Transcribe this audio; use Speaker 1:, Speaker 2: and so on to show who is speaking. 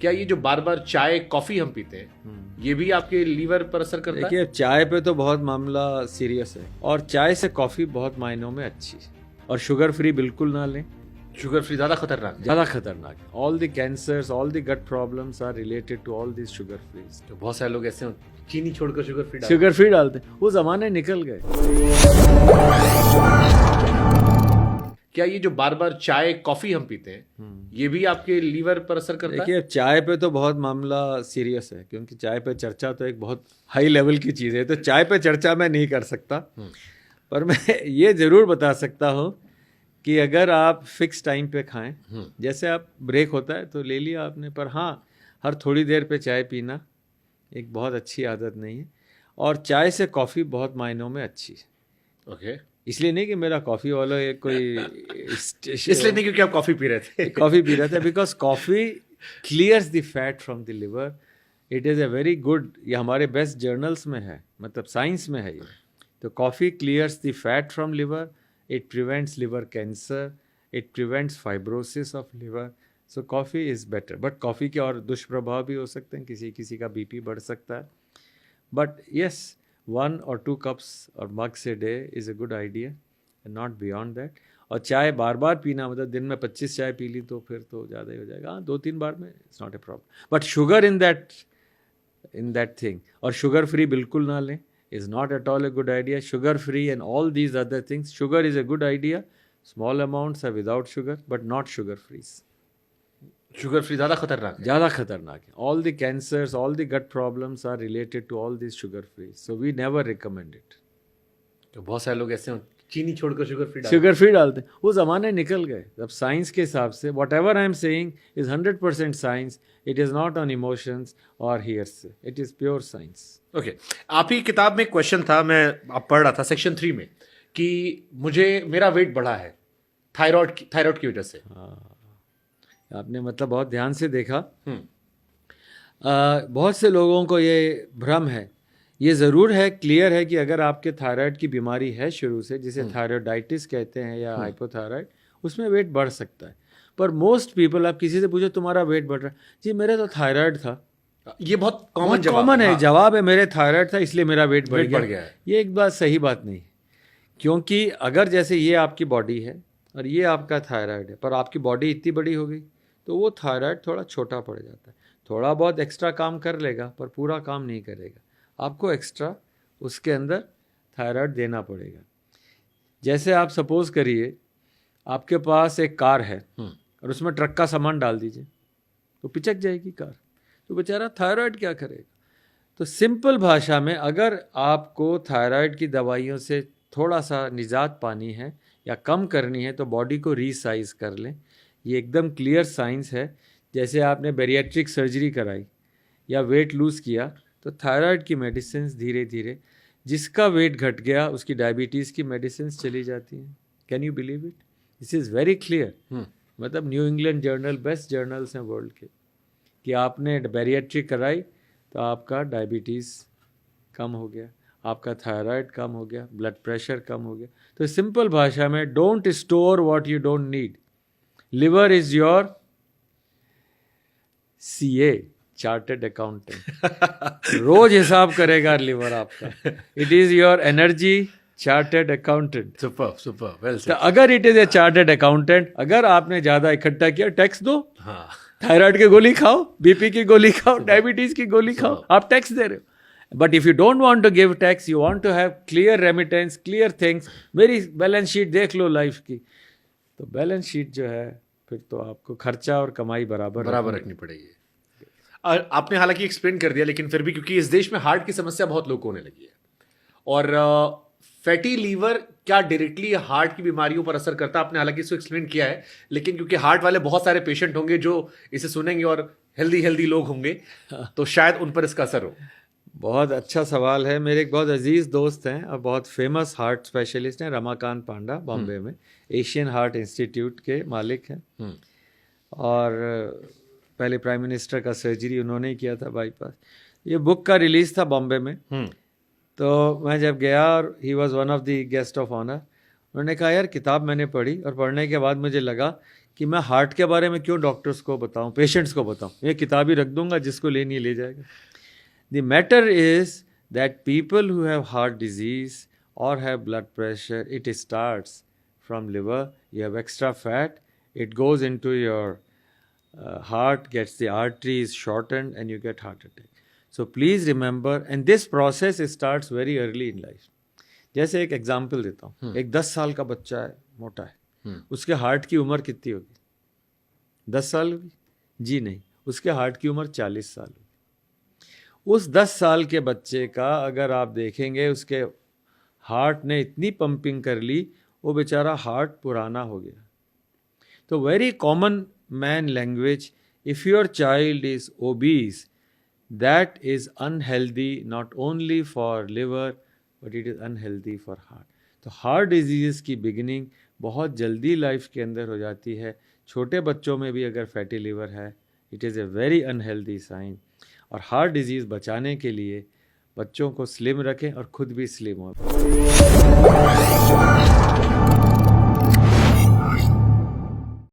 Speaker 1: क्या ये जो बार बार चाय कॉफी हम पीते हैं ये भी आपके लीवर पर असर करता है?
Speaker 2: देखिए, चाय पे तो बहुत मामला सीरियस है, और चाय से कॉफी बहुत मायनों में अच्छी है। और शुगर फ्री बिल्कुल ना लें,
Speaker 1: शुगर फ्री ज्यादा खतरनाक है?
Speaker 2: ज्यादा खतरनाक है। All the cancers, all the gut problems are related to all this sugar free.
Speaker 1: तो बहुत सारे लोग ऐसे चीनी छोड़कर शुगर
Speaker 2: फ्री डालते हैं, वो जमाने निकल गए।
Speaker 1: क्या ये जो बार बार चाय कॉफी हम पीते हैं ये भी आपके लीवर पर असर करता है?
Speaker 2: देखिए, चाय पे तो बहुत मामला सीरियस है, क्योंकि चाय पे चर्चा तो एक बहुत हाई लेवल की चीज़ है, तो चाय पे चर्चा मैं नहीं कर सकता। पर मैं ये ज़रूर बता सकता हूँ कि अगर आप फिक्स टाइम पे खाएं, जैसे आप ब्रेक होता है तो ले लिया आपने, पर हाँ, हर थोड़ी देर पे चाय पीना एक बहुत अच्छी आदत नहीं है। और चाय से कॉफ़ी बहुत मायनों में अच्छी है।
Speaker 1: ओके।
Speaker 2: इसलिए नहीं कि मेरा कॉफ़ी वाला कोई
Speaker 1: इसलिए नहीं क्योंकि आप कॉफ़ी पी रहे थे?
Speaker 2: कॉफ़ी पी रहा था, because coffee clears the fat from the liver. It is a very good, ये हमारे बेस्ट जर्नल्स में है, मतलब साइंस में है ये। तो coffee clears the fat from liver, it prevents liver cancer, it prevents fibrosis of liver. So coffee is better. But coffee के और दुष्प्रभाव भी हो सकते हैं, किसी किसी का बीपी बढ़ सकता है। But yes, 1 or 2 cups or mugs a day is a good idea and not beyond that. और चाय बार बार पीना, मतलब दिन में 25 चाय पी ली तो फिर तो ज़्यादा ही हो जाएगा। हाँ, 2-3 बार में it's not a problem. But sugar in that thing, और शुगर फ्री बिल्कुल ना लें, is not at all a good idea. Sugar free and all these other things, sugar is a good idea, small amounts are without sugar but not sugar free.
Speaker 1: Sugar free ज्यादा खतरनाक है?
Speaker 2: ज़्यादा खतरनाक है। All the cancers, all the gut problems are related to all this sugar free, so we never recommend it.
Speaker 1: तो बहुत सारे लोग ऐसे चीनी छोड़कर
Speaker 2: शुगर फ्री डालते हैं, वो ज़माने निकल गए। अब साइंस के हिसाब से whatever I am saying is 100% science. It is not on emotions और hearsay, it is pure science.
Speaker 1: Okay. आप ही किताब में क्वेश्चन था, मैं आप पढ़ रहा था सेक्शन 3 में, कि मुझे मेरा वेट बढ़ा है थायराइड की वजह से।
Speaker 2: आपने मतलब बहुत ध्यान से देखा। बहुत से लोगों को ये भ्रम है। ये ज़रूर है, क्लियर है कि अगर आपके थायराइड की बीमारी है शुरू से, जिसे थायराइडाइटिस कहते हैं या हाइपोथायराइड, उसमें वेट बढ़ सकता है। पर मोस्ट पीपल, आप किसी से पूछो तुम्हारा वेट बढ़ रहा है, जी मेरा तो थायराइड था।
Speaker 1: ये बहुत कॉमन
Speaker 2: है।
Speaker 1: हाँ।
Speaker 2: जवाब है मेरे थायराइड था इसलिए मेरा वेट बढ़
Speaker 1: गया है।
Speaker 2: ये एक बात सही बात नहीं है, क्योंकि अगर जैसे ये आपकी बॉडी है और ये आपका थायराइड है, पर आपकी बॉडी इतनी बड़ी हो गई तो वो थायराइड थोड़ा छोटा पड़ जाता है। थोड़ा बहुत एक्स्ट्रा काम कर लेगा पर पूरा काम नहीं करेगा। आपको एक्स्ट्रा उसके अंदर थायराइड देना पड़ेगा। जैसे आप सपोज करिए आपके पास एक कार है और उसमें ट्रक का सामान डाल दीजिए तो पिचक जाएगी कार, तो बेचारा थायराइड क्या करेगा। तो सिंपल भाषा में, अगर आपको थायराइड की दवाइयों से थोड़ा सा निजात पानी है या कम करनी है तो बॉडी को रीसाइज कर लें। ये एकदम क्लियर साइंस है। जैसे आपने बैरिएट्रिक सर्जरी कराई या वेट लूज़ किया तो थायराइड की मेडिसिन धीरे धीरे, जिसका वेट घट गया उसकी डायबिटीज़ की मेडिसिन चली जाती हैं। Can you believe it? This is very clear. मतलब New England journal, best journals हैं वर्ल्ड के, कि आपने बैरिएट्रिक कराई तो आपका डायबिटीज़ कम हो गया, आपका थायराइड कम हो गया, ब्लड प्रेशर कम हो गया। तो सिंपल भाषा में, don't store what you don't need. Liver is your CA, chartered accountant. रोज हिसाब करेगा लिवर आपका। It is your energy chartered accountant.
Speaker 1: Super well
Speaker 2: तो अगर it is a chartered accountant, अगर आपने ज्यादा इकट्ठा किया, टैक्स दो। थायराइड की गोली खाओ, बीपी की गोली खाओ, डायबिटीज की गोली खाओ, आप टैक्स दे रहे हो। But if you don't want to give tax, you want to have clear remittance, clear things, मेरी बैलेंस शीट देख लो लाइफ की, तो बैलेंस शीट जो है फिर तो आपको खर्चा और कमाई बराबर
Speaker 1: रखनी पड़ेगी। आपने हालांकि एक्सप्लेन कर दिया, लेकिन फिर भी क्योंकि इस देश में हार्ट की समस्या बहुत लोग को होने लगी है, और फैटी लीवर क्या डायरेक्टली हार्ट की बीमारियों पर असर करता है, आपने हालांकि इसको एक्सप्लेन किया है, लेकिन क्योंकि हार्ट वाले बहुत सारे पेशेंट होंगे जो इसे सुनेंगे और हेल्दी लोग होंगे, तो शायद उन पर इसका असर हो।
Speaker 2: बहुत अच्छा सवाल है। मेरे एक बहुत अजीज़ दोस्त हैं और बहुत फेमस हार्ट स्पेशलिस्ट हैं, रमाकांत पांडा, बॉम्बे में एशियन हार्ट इंस्टीट्यूट के मालिक हैं, और पहले प्राइम मिनिस्टर का सर्जरी उन्होंने ही किया था, बाईपास। ये बुक का रिलीज़ था बॉम्बे में, तो मैं जब गया और he was one of the guest of honour, उन्होंने कहा यार किताब मैंने पढ़ी और पढ़ने के बाद मुझे लगा कि मैं हार्ट के बारे में क्यों डॉक्टर्स को बताऊं, पेशेंट्स को बताऊं, ये किताब ही रख दूंगा, जिसको लेनी है ले जाएगा. The matter is that people who have heart disease or have blood pressure, it starts from liver. You have extra fat, it goes into your heart, gets the arteries shortened, and you get heart attack. So please remember, and this process starts very early in life. जैसे एक example देता हूँ, एक 10 साल का बच्चा है, मोटा है, उसके हार्ट की उम्र कितनी होगी? 10 साल होगी? जी नहीं, उसके हार्ट की उम्र 40 साल होगी. उस 10 साल के बच्चे का अगर आप देखेंगे, उसके हार्ट ने इतनी पंपिंग कर ली, वो बेचारा हार्ट पुराना हो गया. तो very common man language, if your child is obese, that is unhealthy not only for liver but it is unhealthy for heart. तो हार्ट डिजीज़ की बिगिनिंग बहुत जल्दी लाइफ के अंदर हो जाती है. छोटे बच्चों में भी अगर फैटी लिवर है, it is a very unhealthy sign. और हार्ट डिजीज़ बचाने के लिए बच्चों को स्लिम रखें और खुद भी स्लिम हो.